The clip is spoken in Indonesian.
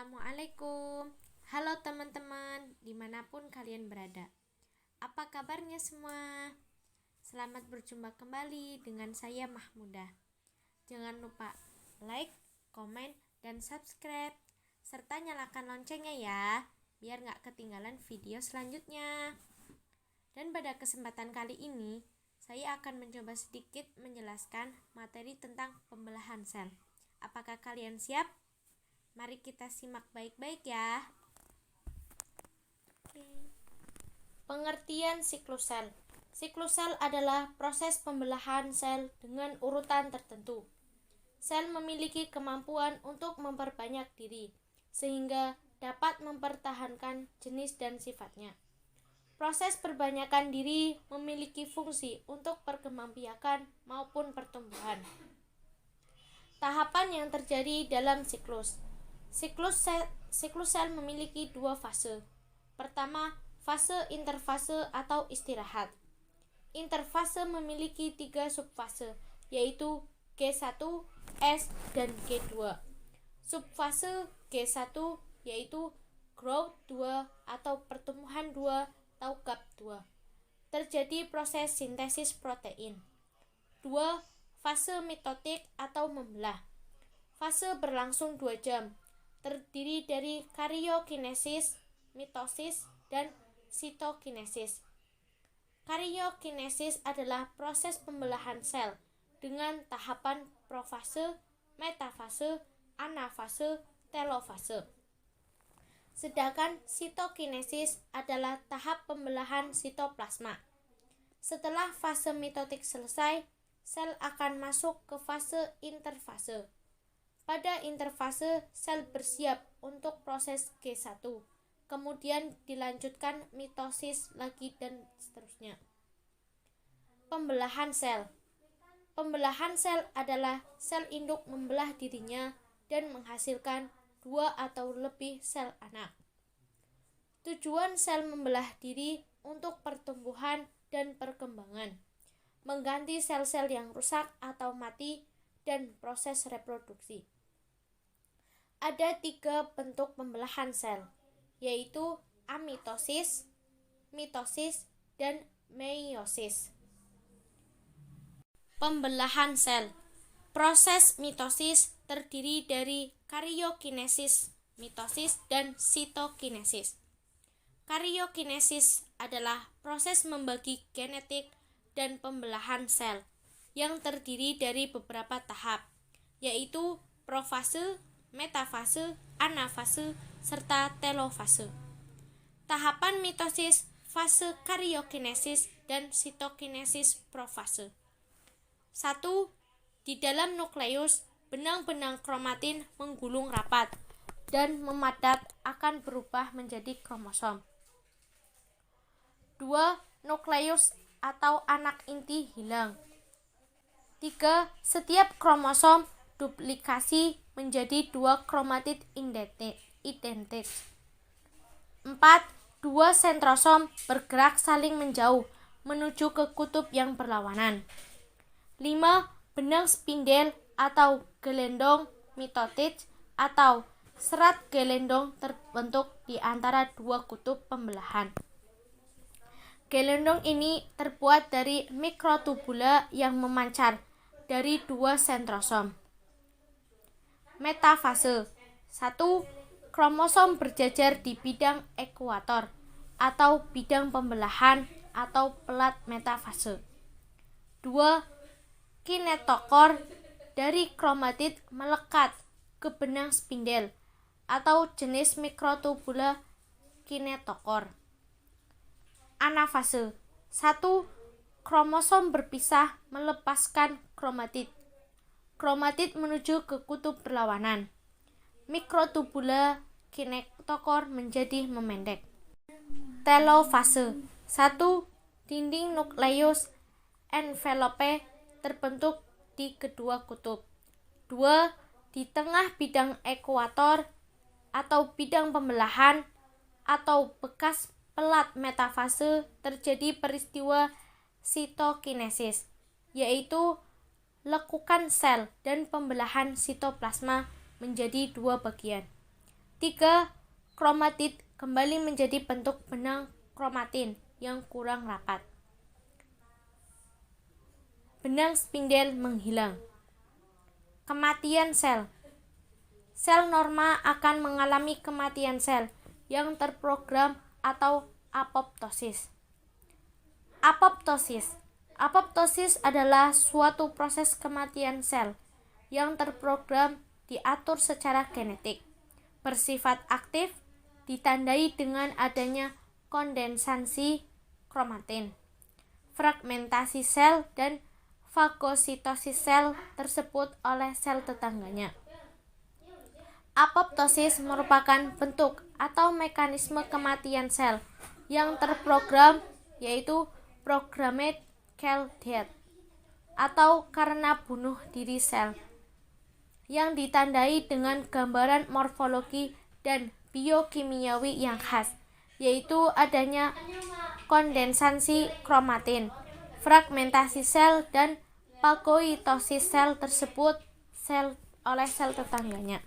Assalamualaikum. Halo teman-teman, dimanapun kalian berada. Apa kabarnya semua? Selamat berjumpa kembali dengan saya Mahmudah. Jangan lupa like, komen, dan subscribe, serta nyalakan loncengnya ya, biar gak ketinggalan video selanjutnya. Dan pada kesempatan kali ini, saya akan mencoba sedikit menjelaskan materi tentang pembelahan sel. Apakah kalian siap? Mari kita simak baik-baik ya. Pengertian siklus sel. Siklus sel adalah proses pembelahan sel dengan urutan tertentu. Sel memiliki kemampuan untuk memperbanyak diri, sehingga dapat mempertahankan jenis dan sifatnya. Proses perbanyakan diri memiliki fungsi untuk perkembangbiakan maupun pertumbuhan. Tahapan yang terjadi dalam siklus. Siklus sel memiliki dua fase. Pertama, fase interfase atau istirahat. Interfase memiliki 3 subfase, yaitu G1, S, dan G2. Subfase G1 yaitu growth 2 atau pertumbuhan 2 atau GAP2. Terjadi proses sintesis protein. 2. Fase mitotik atau membelah. Fase berlangsung 2 jam. Terdiri dari karyokinesis, mitosis, dan sitokinesis. Karyokinesis adalah proses pembelahan sel dengan tahapan profase, metafase, anafase, telofase. Sedangkan sitokinesis adalah tahap pembelahan sitoplasma. Setelah fase mitotik selesai, sel akan masuk ke fase interfase. Pada interfase, sel bersiap untuk proses G1, kemudian dilanjutkan mitosis lagi dan seterusnya. Pembelahan sel. Pembelahan sel adalah sel induk membelah dirinya dan menghasilkan 2 atau lebih sel anak. Tujuan sel membelah diri untuk pertumbuhan dan perkembangan, mengganti sel-sel yang rusak atau mati, dan proses reproduksi. Ada 3 bentuk pembelahan sel, yaitu amitosis, mitosis, dan meiosis. Pembelahan sel. Proses mitosis terdiri dari karyokinesis, mitosis, dan sitokinesis. Karyokinesis adalah proses membagi genetik dan pembelahan sel yang terdiri dari beberapa tahap, yaitu profase, metafase, anafase, serta telofase. Tahapan mitosis, fase karyokinesis, dan sitokinesis profase. 1. Di dalam nukleus, benang-benang kromatin menggulung rapat dan memadat akan berubah menjadi kromosom. 2. Nukleus atau anak inti hilang. 3. Setiap kromosom duplikasi menjadi 2 kromatid identik. 4. 2 sentrosom bergerak saling menjauh menuju ke kutub yang berlawanan. 5. Benang spindel atau gelendong mitotid atau serat gelendong terbentuk di antara 2 kutub pembelahan. Gelendong ini terbuat dari mikrotubula yang memancar dari 2 sentrosom. Metafase. 1. Kromosom berjajar di bidang ekuator atau bidang pembelahan atau pelat metafase. 2. Kinetokor dari kromatid melekat ke benang spindel atau jenis mikrotubula kinetokor. Anafase. 1. Kromosom berpisah melepaskan kromatid. Kromatid menuju ke kutub berlawanan. Mikrotubula kinetokor menjadi memendek. Telofase. 1. Dinding nukleus envelope terbentuk di kedua kutub. 2. Di tengah bidang ekuator atau bidang pembelahan atau bekas pelat metafase terjadi peristiwa sitokinesis, yaitu lekukan sel dan pembelahan sitoplasma menjadi 2 bagian. 3. Kromatid kembali menjadi bentuk benang kromatin yang kurang rapat. Benang spindel menghilang. Kematian sel. Sel normal akan mengalami kematian sel yang terprogram atau apoptosis. Apoptosis adalah suatu proses kematian sel yang terprogram diatur secara genetik, bersifat aktif, ditandai dengan adanya kondensasi kromatin, fragmentasi sel, dan fagositosis sel tersebut oleh sel tetangganya. Apoptosis merupakan bentuk atau mekanisme kematian sel yang terprogram, yaitu programmed cell death atau karena bunuh diri sel, yang ditandai dengan gambaran morfologi dan biokimiawi yang khas, yaitu adanya kondensasi kromatin, fragmentasi sel, dan fagoitosis sel tersebut oleh sel tetangganya.